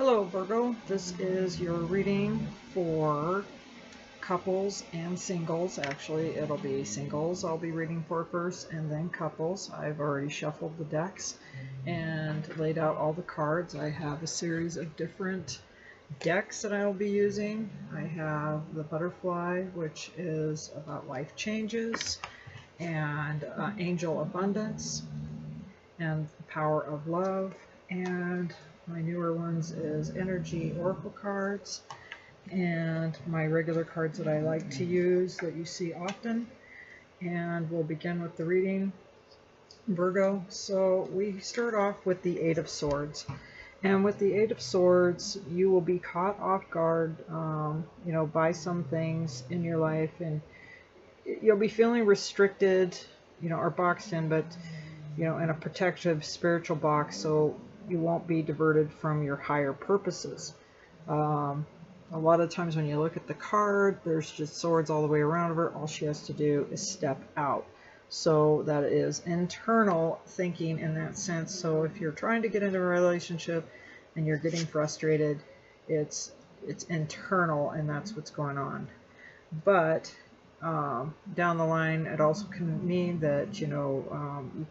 Hello Virgo, this is your reading for couples and singles. Actually, it'll be singles I'll be reading for first and then couples. I've already shuffled the decks and laid out all the cards. I have a series of different decks that I will be using. I have the butterfly, which is about life changes, and angel abundance, and the power of love, and my newer ones is energy oracle cards, and my regular cards that I like to use that you see often. And we'll begin with the reading, Virgo. So we start off with the Eight of Swords, and with the Eight of Swords you will be caught off guard by some things in your life, and you'll be feeling restricted, or boxed in, but in a protective spiritual box, so you won't be diverted from your higher purposes. A lot of times when you look at the card, there's just swords all the way around her. All she has to do is step out. So that is internal thinking in that sense. So if you're trying to get into a relationship and you're getting frustrated, it's internal, and that's what's going on. But down the line, it also can mean that you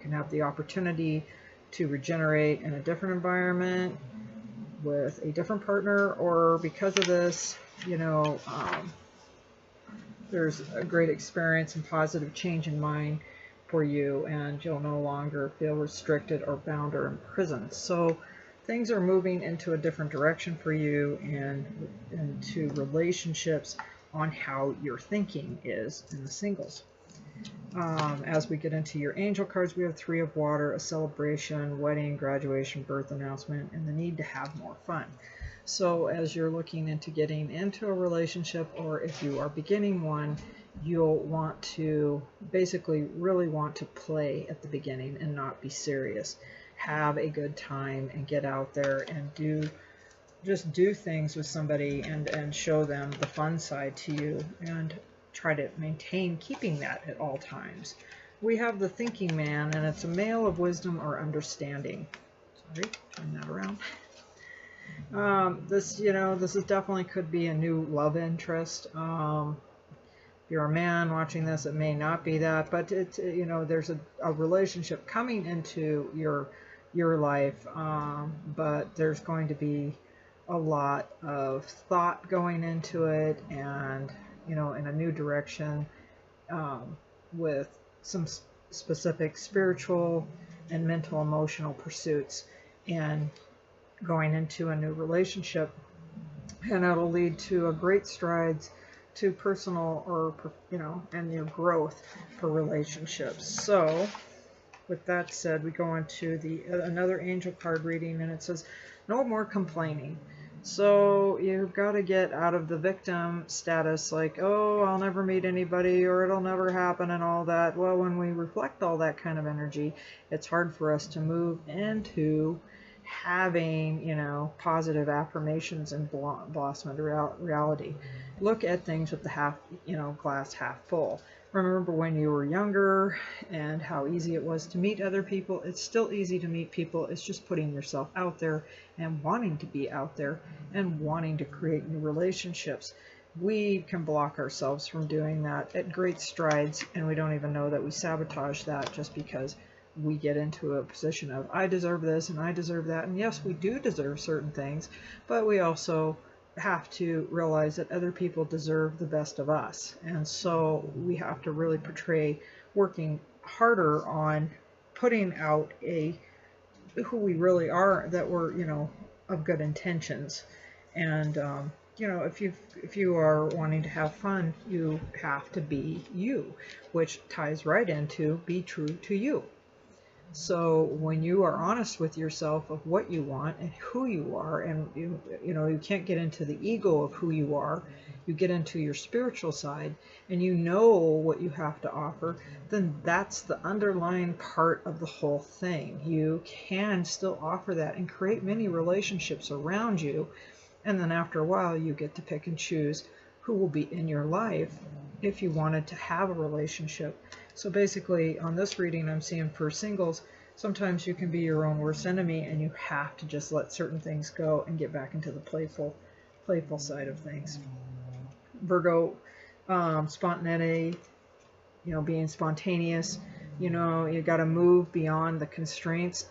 can have the opportunity to regenerate in a different environment with a different partner, or because of this, there's a great experience and positive change in mind for you, and you'll no longer feel restricted or bound or imprisoned. So things are moving into a different direction for you and into relationships on how your thinking is in the singles. As we get into your angel cards, we have Three of Water, a celebration, wedding, graduation, birth announcement, and the need to have more fun. So as you're looking into getting into a relationship, or if you are beginning one, you'll want to basically really want to play at the beginning and not be serious. Have a good time and get out there and just do things with somebody and show them the fun side to you, and try to maintain keeping that at all times. We have the Thinking Man, and it's a male of wisdom or understanding. Sorry, turn that around. This is definitely could be a new love interest. If you're a man watching this, it may not be that, but it's there's a relationship coming into your life, but there's going to be a lot of thought going into it, and in a new direction, with some specific spiritual and mental emotional pursuits, and going into a new relationship, and it'll lead to a great strides to personal or and your growth for relationships. So with that said, we go into another angel card reading, and it says no more complaining. So you've got to get out of the victim status, like, oh, I'll never meet anybody, or it'll never happen, and all that. Well, when we reflect all that kind of energy, it's hard for us to move into having, positive affirmations and blossom reality. Look at things with the glass half full. Remember when you were younger and how easy it was to meet other people. It's still easy to meet people. It's just putting yourself out there and wanting to be out there and wanting to create new relationships. We can block ourselves from doing that at great strides, and we don't even know that we sabotage that just because we get into a position of, I deserve this and I deserve that. And yes, we do deserve certain things, but we also have to realize that other people deserve the best of us, and so we have to really portray working harder on putting out who we really are, that we're of good intentions. And if you are wanting to have fun, you have to be you, which ties right into be true to you. So when you are honest with yourself of what you want and who you are, and you can't get into the ego of who you are, you get into your spiritual side, and you know what you have to offer, then that's the underlying part of the whole thing. You can still offer that and create many relationships around you, and then after a while you get to pick and choose who will be in your life if you wanted to have a relationship. So basically on this reading, I'm seeing for singles, sometimes you can be your own worst enemy, and you have to just let certain things go and get back into the playful side of things. Virgo, spontaneity, being spontaneous. You got to move beyond the constraints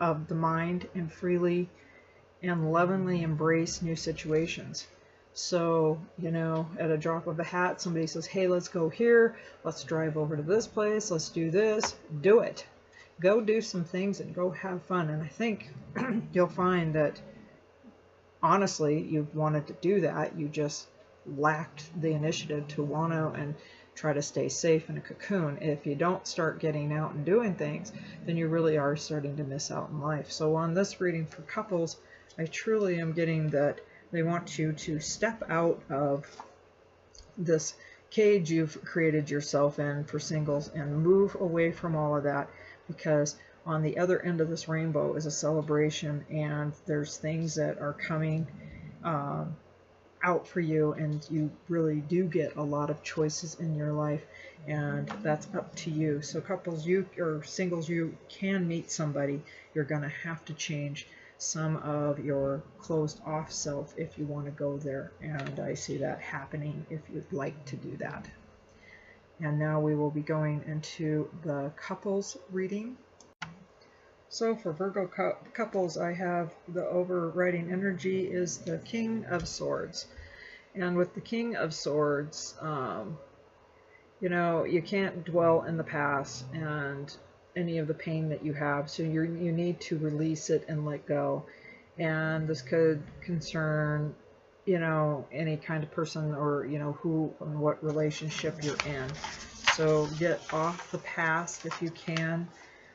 of the mind and freely and lovingly embrace new situations. So, at a drop of a hat, somebody says, hey, let's go here, let's drive over to this place, let's do this, do it. Go do some things and go have fun. And I think you'll find that, honestly, you've wanted to do that, you just lacked the initiative to want to and try to stay safe in a cocoon. If you don't start getting out and doing things, then you really are starting to miss out in life. So on this reading for couples, I truly am getting that they want you to step out of this cage you've created yourself in for singles and move away from all of that, because on the other end of this rainbow is a celebration, and there's things that are coming out for you, and you really do get a lot of choices in your life, and that's up to you. So couples, or singles, you can meet somebody. You're going to have to change some of your closed off self if you want to go there, and I see that happening if you'd like to do that. And now we will be going into the couples reading. So for Virgo couples, I have the overriding energy is the King of Swords. And with the King of Swords, you can't dwell in the past and any of the pain that you have, so you need to release it and let go. And this could concern, any kind of person, or who and what relationship you're in. So get off the past if you can.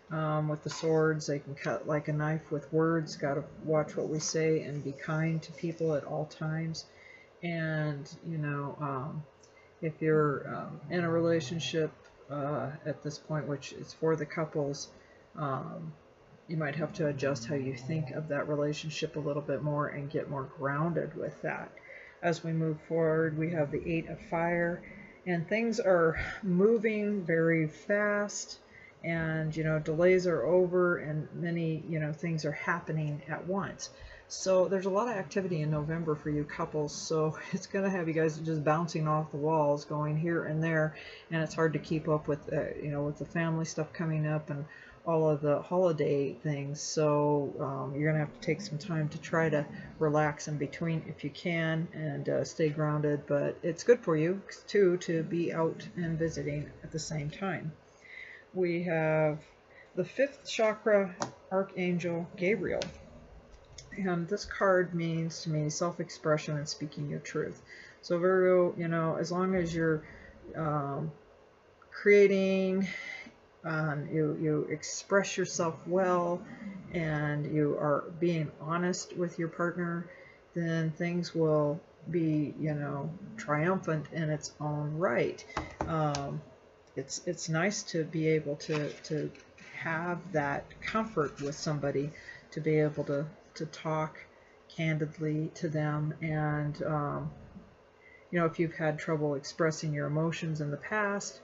With the swords, they can cut like a knife with words. Got to watch what we say and be kind to people at all times. And if you're in a relationship at this point, which is for the couples, you might have to adjust how you think of that relationship a little bit more and get more grounded with that. As we move forward, we have the Eight of Fire, and things are moving very fast, and delays are over, and many things are happening at once. So there's a lot of activity in November for you couples, so it's going to have you guys just bouncing off the walls, going here and there, and it's hard to keep up with with the family stuff coming up and all of the holiday things. So you're going to have to take some time to try to relax in between if you can, and stay grounded. But it's good for you too to be out and visiting at the same time. We have the 5th chakra, Archangel Gabriel. And this card means to me self-expression and speaking your truth. So Virgo, as long as you're creating, you express yourself well, and you are being honest with your partner, then things will be, triumphant in its own right. It's nice to be able to have that comfort with somebody, to be able to talk candidly to them. And if you've had trouble expressing your emotions in the past,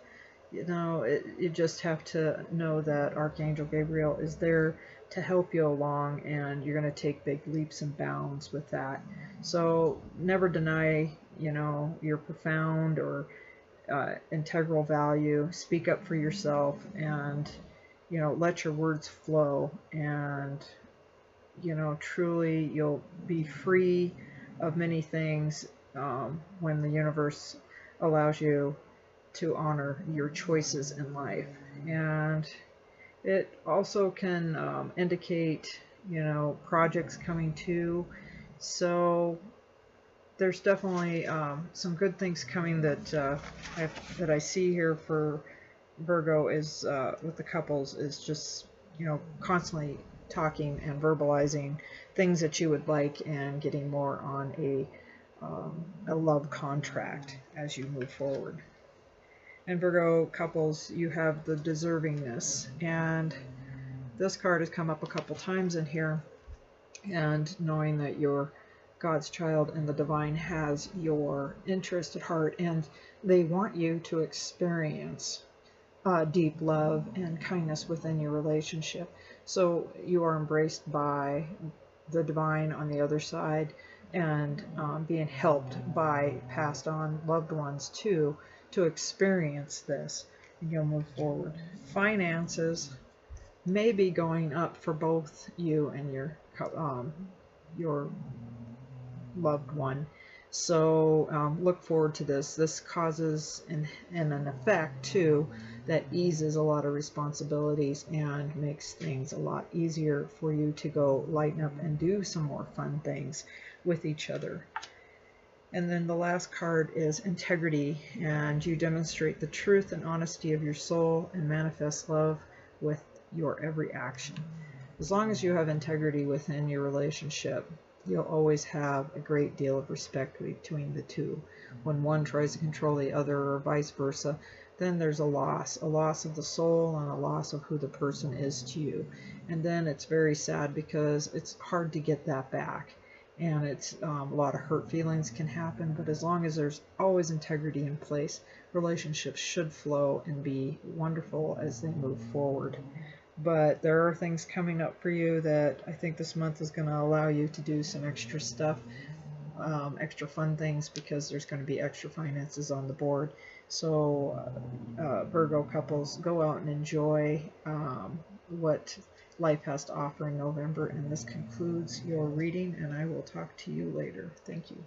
you just have to know that Archangel Gabriel is there to help you along, and you're going to take big leaps and bounds with that. So never deny your profound or integral value. Speak up for yourself, and let your words flow, and truly you'll be free of many things when the universe allows you to honor your choices in life. And it also can indicate projects coming to. So there's definitely some good things coming that I see here for Virgo is with the couples, is just constantly talking and verbalizing things that you would like, and getting more on a love contract as you move forward. And Virgo couples, you have the deservingness, and this card has come up a couple times in here, and knowing that you're God's child and the divine has your interest at heart, and they want you to experience deep love and kindness within your relationship. So you are embraced by the divine on the other side, and being helped by passed on loved ones too to experience this, and you'll move forward. Finances may be going up for both you and your loved one. So look forward to this. This causes an effect too that eases a lot of responsibilities and makes things a lot easier for you to go lighten up and do some more fun things with each other. And then the last card is integrity, and you demonstrate the truth and honesty of your soul and manifest love with your every action. As long as you have integrity within your relationship, you'll always have a great deal of respect between the two. When one tries to control the other or vice versa, then there's a loss of the soul and a loss of who the person is to you. And then it's very sad because it's hard to get that back. And it's a lot of hurt feelings can happen, but as long as there's always integrity in place, relationships should flow and be wonderful as they move forward. But there are things coming up for you that I think this month is going to allow you to do some extra stuff, extra fun things, because there's going to be extra finances on the board. So Virgo couples, go out and enjoy what life has to offer in November. And this concludes your reading, and I will talk to you later. Thank you.